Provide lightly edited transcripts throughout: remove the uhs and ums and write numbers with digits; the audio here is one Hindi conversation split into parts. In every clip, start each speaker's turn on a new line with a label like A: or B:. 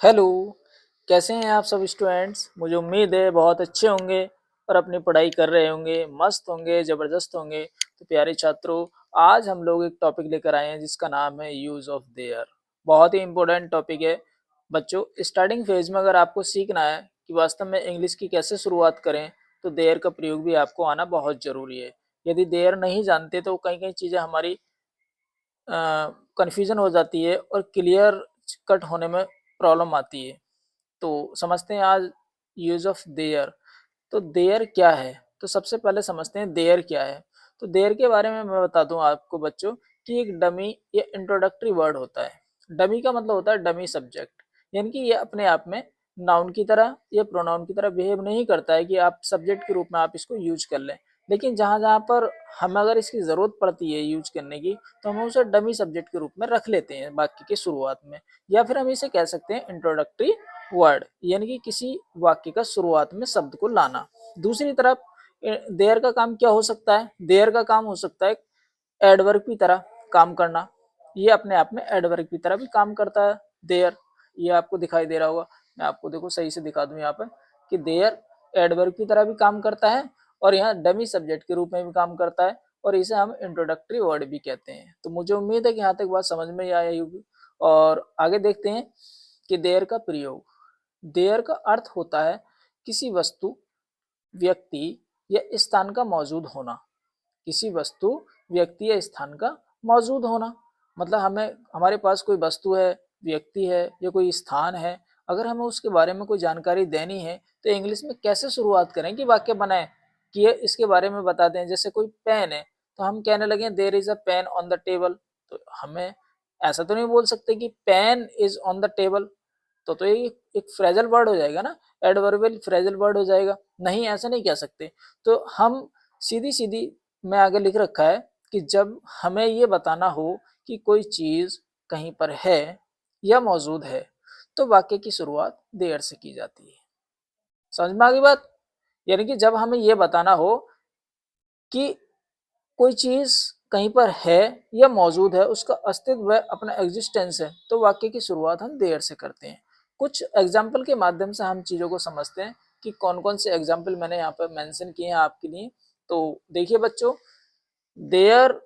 A: हेलो, कैसे हैं आप सब स्टूडेंट्स? मुझे उम्मीद है बहुत अच्छे होंगे और अपनी पढ़ाई कर रहे होंगे, मस्त होंगे, ज़बरदस्त होंगे। तो प्यारे छात्रों, आज हम लोग एक टॉपिक लेकर आए हैं जिसका नाम है यूज़ ऑफ देयर। बहुत ही इम्पोर्टेंट टॉपिक है। बच्चों, स्टार्टिंग फेज़ में अगर आपको सीखना है कि वास्तव में इंग्लिश की कैसे शुरुआत करें, तो देयर का प्रयोग भी आपको आना बहुत ज़रूरी है। यदि देयर नहीं जानते तो कई-कई चीज़ें हमारी कन्फ्यूज़न हो जाती है और क्लियर कट होने में प्रॉब्लम आती है। तो समझते हैं आज यूज़ ऑफ देयर। तो देयर क्या है? तो सबसे पहले समझते हैं देयर क्या है। तो देयर के बारे में मैं बता दूँ आपको बच्चों कि एक डमी या इंट्रोडक्टरी वर्ड होता है। डमी का मतलब होता है डमी सब्जेक्ट, यानी कि ये अपने आप में नाउन की तरह या प्रोनाउन की तरह बिहेव नहीं करता है कि आप सब्जेक्ट के रूप में आप इसको यूज कर लें। लेकिन जहाँ-जहाँ पर हमें अगर इसकी ज़रूरत पड़ती है यूज करने की, तो हम उसे डमी सब्जेक्ट के रूप में रख लेते हैं वाक्य की शुरुआत में, या फिर हम इसे कह सकते हैं इंट्रोडक्टरी वर्ड, यानी कि किसी वाक्य का शुरुआत में शब्द को लाना। दूसरी तरफ देयर का काम क्या हो सकता है? देयर का काम हो सकता है एडवर्ब की तरह काम करना। ये अपने आप में एडवर्ब की तरह भी काम करता है देयर। ये आपको दिखाई दे रहा होगा। मैं आपको देखो सही से दिखा दूं यहाँ पर कि देयर एडवर्ब की तरह भी काम करता है और यहाँ डमी सब्जेक्ट के रूप में भी काम करता है, और इसे हम इंट्रोडक्टरी वर्ड भी कहते हैं। तो मुझे उम्मीद है कि यहाँ तक बात समझ में आई होगी। और आगे देखते हैं कि देयर का प्रयोग। देयर का अर्थ होता है किसी वस्तु, व्यक्ति या स्थान का मौजूद होना। किसी वस्तु, व्यक्ति या स्थान का मौजूद होना मतलब हमें हमारे पास कोई वस्तु है, व्यक्ति है या कोई स्थान है, अगर हमें उसके बारे में कोई जानकारी देनी है तो इंग्लिश में कैसे शुरुआत करें कि वाक्य बनाएं कि ये इसके बारे में बता दें। जैसे कोई पेन है तो हम कहने लगे there is a pen on the table, तो हमें ऐसा तो नहीं बोल सकते कि pen is on the table. तो ये एक फ्रेजल वर्ड हो जाएगा ना, एडवर्बियल फ्रेजल वर्ड हो जाएगा। नहीं, ऐसा नहीं कह सकते। तो हम सीधी सीधी में आगे लिख रखा है कि जब हमें ये बताना हो कि कोई चीज कहीं पर है या मौजूद है, तो वाक्य की शुरुआत देयर से की जाती है। समझ में आ गई बात? यानी कि जब हमें ये बताना हो कि कोई चीज कहीं पर है या मौजूद है, उसका अस्तित्व है, अपना एग्जिस्टेंस है, तो वाक्य की शुरुआत हम देयर से करते हैं। कुछ एग्जाम्पल के माध्यम से हम चीजों को समझते हैं कि कौन कौन से एग्जाम्पल मैंने यहाँ पर मेंशन किए हैं आपके लिए। तो देखिए बच्चों, देयर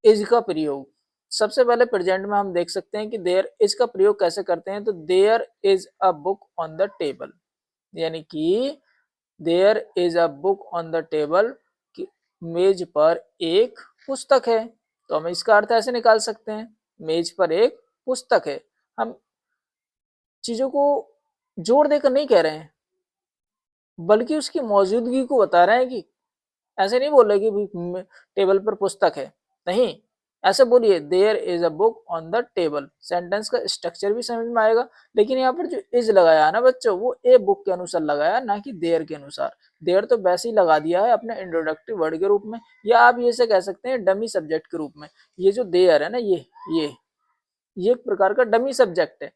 A: इज का प्रयोग सबसे पहले प्रेजेंट में हम देख सकते हैं कि देयर इज का प्रयोग कैसे करते हैं। तो there is a book on the table, यानी कि there is a book on the table, मेज पर एक पुस्तक है। तो हम इसका अर्थ ऐसे निकाल सकते हैं, मेज पर एक पुस्तक है। हम चीजों को जोड़ देकर नहीं कह रहे हैं, बल्कि उसकी मौजूदगी को बता रहे हैं कि ऐसे नहीं बोल रहे कि टेबल पर पुस्तक है। नहीं, ऐसे बोलिए there is a book on the table. Sentence का स्ट्रक्चर भी समझ में आएगा। लेकिन यहाँ पर जो इज लगाया है ना बच्चों, वो ए बुक के अनुसार लगाया, ना कि देयर के अनुसार। देयर तो वैसे ही लगा दिया है अपने इंट्रोडक्टरी वर्ड के रूप में, या आप ये से कह सकते हैं डमी सब्जेक्ट के रूप में। ये जो देयर है ना, ये ये एक प्रकार का डमी सब्जेक्ट है।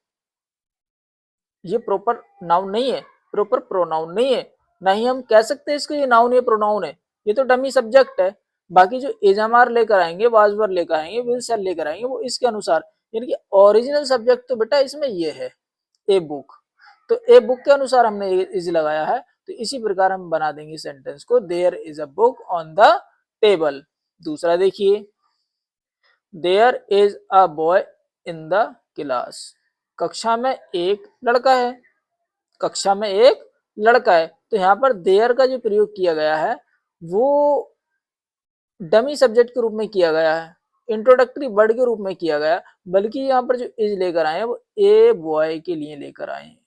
A: ये प्रॉपर नाउन नहीं है, प्रॉपर प्रोनाउन नहीं है। ना ही हम कह सकते हैं इसको ये नाउन या प्रोनाउन है। ये तो डमी सब्जेक्ट है। बाकी जो एजामार लेकर आएंगे, वाजवर लेकर आएंगे, विल शैल लेकर आएंगे, वो इसके अनुसार, यानी कि ओरिजिनल सब्जेक्ट तो बेटा इसमें ये है, ए बुक। तो ए बुक के अनुसार हमने इज लगाया है। तो इसी प्रकार हम बना देंगे सेंटेंस को, there is a book on the table. दूसरा देखिए, there is a boy in the class. कक्षा में एक लड़का है। कक्षा में एक लड़का है। तो यहाँ पर देयर का जो प्रयोग किया गया है वो डमी सब्जेक्ट के रूप में किया गया है, इंट्रोडक्टरी वर्ड के रूप में किया गया, बल्कि यहाँ पर जो इज लेकर आए हैं वो ए बॉय के लिए लेकर आए हैं।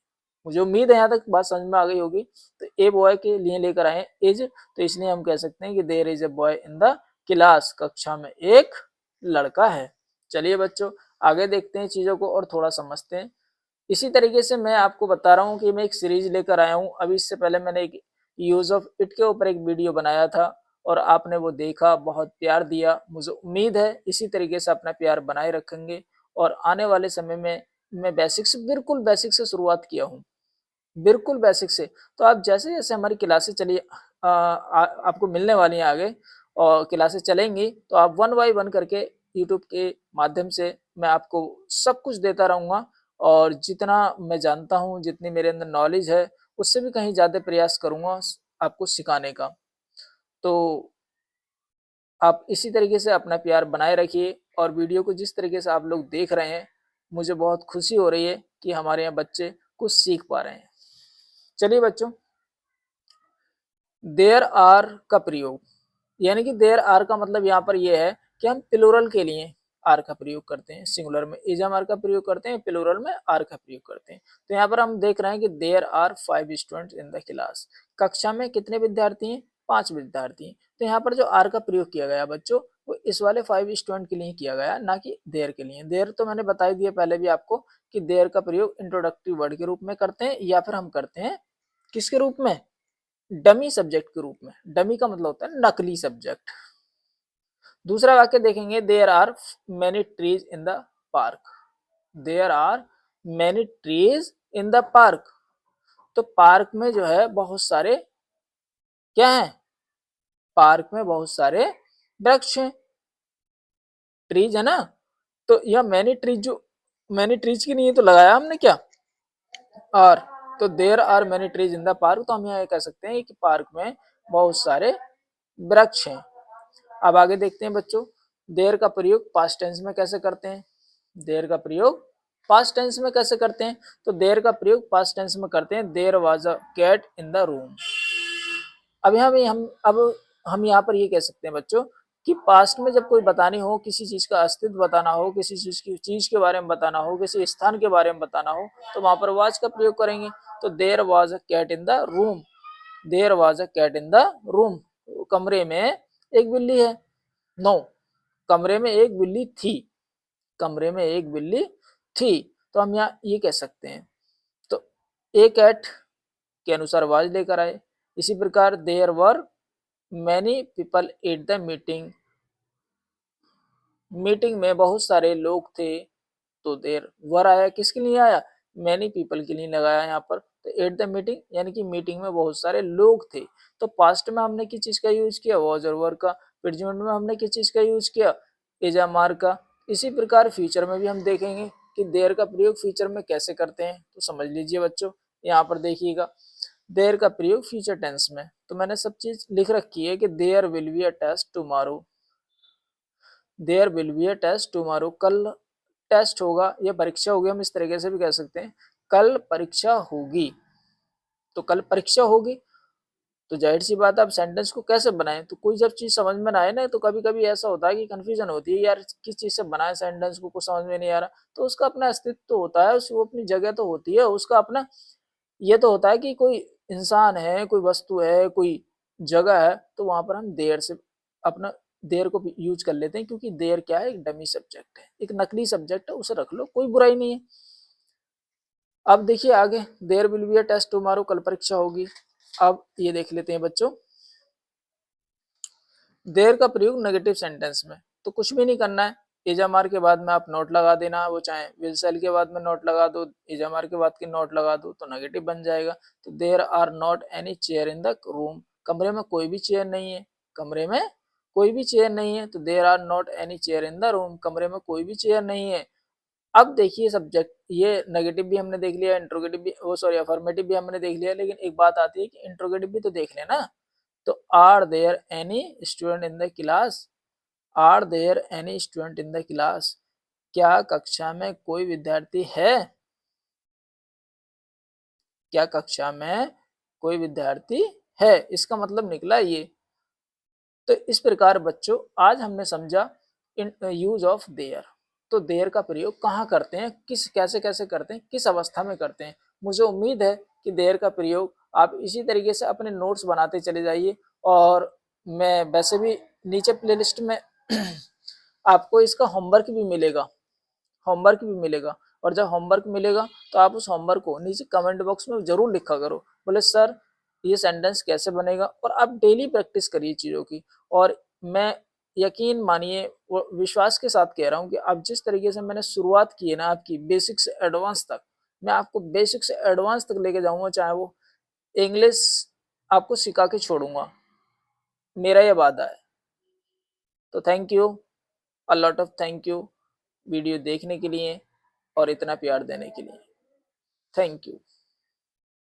A: मुझे उम्मीद है यहाँ तक बात समझ में आ गई होगी। तो ए बॉय के लिए लेकर आए हैं इज, तो इसलिए हम कह सकते हैं कि there is a boy in the class, कक्षा में एक लड़का है। चलिए बच्चों, आगे देखते हैं चीजों को और थोड़ा समझते हैं। इसी तरीके से मैं आपको बता रहा हूँ कि मैं एक सीरीज लेकर आया हूँ। अभी इससे पहले मैंने एक यूज ऑफ इट के ऊपर एक वीडियो बनाया था और आपने वो देखा, बहुत प्यार दिया। मुझे उम्मीद है इसी तरीके से अपना प्यार बनाए रखेंगे। और आने वाले समय में मैं बेसिक से, बिल्कुल बेसिक से शुरुआत किया हूँ, बिल्कुल बेसिक से। तो आप जैसे जैसे हमारी क्लासेस चलिए आपको मिलने वाली हैं आगे, और क्लासेस चलेंगी तो आप वन बाई वन करके यूट्यूब के माध्यम से मैं आपको सब कुछ देता रहूँगा। और जितना मैं जानता हूँ, जितनी मेरे अंदर नॉलेज है, उससे भी कहीं ज़्यादा प्रयास करूँगा आपको सिखाने का। तो आप इसी तरीके से अपना प्यार बनाए रखिए और वीडियो को जिस तरीके से आप लोग देख रहे हैं, मुझे बहुत खुशी हो रही है कि हमारे यहाँ बच्चे कुछ सीख पा रहे हैं। चलिए बच्चों, देयर आर का प्रयोग, यानी कि देयर आर का मतलब यहाँ पर यह है कि हम प्लूरल के लिए आर का प्रयोग करते हैं, सिंगुलर में इज हम आर का प्रयोग करते हैं, प्लूरल में आर का प्रयोग करते हैं। तो यहाँ पर हम देख रहे हैं कि there are 5 students in the class, कक्षा में कितने विद्यार्थी हैं? 5 विद्यार्थी हैं। तो यहाँ पर जो आर का प्रयोग किया गया बच्चों, वो इस वाले 5 स्टूडेंट के लिए किया गया, ना कि देयर के लिए। देयर तो मैंने बता ही दिया पहले भी आपको कि देयर का प्रयोग इंट्रोडक्टरी वर्ड के रूप में करते हैं, या फिर हम करते हैं किसके रूप में? डमी सब्जेक्ट के रूप में। डमी का मतलब होता है नकली सब्जेक्ट। दूसरा वाक्य देखेंगे, there are many trees in the park. There are many trees in the park. तो पार्क में जो है बहुत सारे क्या है? पार्क में बहुत सारे वृक्ष हैं, ट्रीज है ना। तो यह मैनी ट्रीज, जो मैनी ट्रीज की नहीं है तो लगाया हमने क्या? आर। तो there are many trees in the park, तो हम यहाँ कह सकते हैं कि पार्क में बहुत सारे वृक्ष हैं। अब आगे देखते हैं बच्चों, देयर का प्रयोग पास्ट टेंस में कैसे करते हैं? देयर का प्रयोग पास्ट टेंस में कैसे करते हैं? तो देयर का प्रयोग पास्ट टेंस में करते हैं, there was a cat in the room. अब हम यहाँ पर ये कह सकते हैं बच्चों कि पास्ट में जब कोई बतानी हो, किसी चीज का अस्तित्व बताना हो, किसी चीज के बारे में बताना हो, किसी स्थान के बारे में बताना हो, तो वहां पर वाज का प्रयोग करेंगे। तो there was a cat in the room. There was a cat in the room. कमरे में एक बिल्ली है। नो, कमरे में एक बिल्ली थी। कमरे में एक बिल्ली थी। तो हम यहाँ ये कह सकते हैं। तो ए कैट के अनुसार वाज लेकर आए। इसी प्रकार there were many people at the meeting. Meeting में बहुत सारे लोग थे, तो देयर वर आया, किसके लिए आया? मैनी पीपल के लिए लगाया यहाँ पर। तो एट द मीटिंग यानी कि मीटिंग में बहुत सारे लोग थे। तो पास्ट में हमने किस चीज का यूज किया? वॉज और वर का। प्रेजेंट में हमने किस चीज का यूज किया? इज या मार का। इसी प्रकार फ्यूचर में भी हम देखेंगे कि देयर का प्रयोग फ्यूचर में कैसे करते हैं। तो समझ लीजिए बच्चों, यहाँ पर देखिएगा, देयर का प्रयोग फ्यूचर टेंस में। तो मैंने सब चीज लिख रखी है कि there will be a test tomorrow. There will be a test tomorrow, कल टेस्ट होगा या परीक्षा होगी, हम इस तरीके से भी कह सकते हैं, कल परीक्षा होगी। तो कल परीक्षा होगी, तो जाहिर सी बात है, आप सेंटेंस को कैसे बनाएं? तो कोई जब चीज समझ में ना आए ना, तो कभी कभी ऐसा होता है कि कंफ्यूजन होती है, यार किस चीज से बनाए सेंटेंस को, कुछ समझ में नहीं आ रहा। तो उसका अपना अस्तित्व तो होता है, वो अपनी जगह तो होती है, उसका अपना ये तो होता है कि कोई इंसान है, कोई वस्तु है, कोई जगह है, तो वहां पर हम देयर से अपना देयर को यूज कर लेते हैं, क्योंकि देयर क्या है? एक डमी सब्जेक्ट है, एक नकली सब्जेक्ट है, उसे रख लो, कोई बुराई नहीं है। अब देखिए आगे, there will be a test tomorrow, कल परीक्षा होगी। अब ये देख लेते हैं बच्चों, देयर का प्रयोग नेगेटिव सेंटेंस में। तो कुछ भी नहीं करना है, इजामार के बाद में आप नोट लगा देना, वो चाहे विल सेल के बाद में नोट लगा दो, इजामार के बाद की नोट लगा दो, तो नेगेटिव बन जाएगा। तो there are not any chair in the room, कमरे में कोई भी चेयर नहीं है। कमरे में कोई भी चेयर नहीं है, तो there are not any chair in the room, कमरे में कोई भी चेयर नहीं है। अब देखिए सब्जेक्ट, ये नेगेटिव भी हमने देख लिया, इंट्रोगेटिव भी, वो सॉरी अफर्मेटिव भी हमने देख लिया, लेकिन एक बात आती है कि इंट्रोगेटिव भी तो देख लेना। तो are there any student in the class? Are there any student in the class? क्या कक्षा में कोई विद्यार्थी है? क्या कक्षा में कोई विद्यार्थी है? इसका मतलब निकला ये। तो इस प्रकार बच्चों, आज हमने समझा यूज ऑफ देयर। तो देयर का प्रयोग कहाँ करते हैं, किस कैसे कैसे करते हैं, किस अवस्था में करते हैं। मुझे उम्मीद है कि देयर का प्रयोग आप इसी तरीके से अपने नोट्स बनाते चले जाइए। और मैं वैसे भी नीचे प्लेलिस्ट में आपको इसका होमवर्क भी मिलेगा, होमवर्क भी मिलेगा। और जब होमवर्क मिलेगा तो आप उस होमवर्क को नीचे कमेंट बॉक्स में जरूर लिखा करो, बोले सर ये सेंटेंस कैसे बनेगा। और आप डेली प्रैक्टिस करिए चीज़ों की। और मैं यकीन मानिए, वो विश्वास के साथ कह रहा हूँ कि आप जिस तरीके से मैंने शुरुआत की है ना आपकी, बेसिक से एडवांस तक, मैं आपको बेसिक से एडवांस तक लेके जाऊंगा, चाहे वो इंग्लिश आपको सिखा के छोड़ूंगा, मेरा ये वादा है। तो thank you, a lot of thank you video देखने के लिए। और इतना प्यार देने के लिए। Thank you.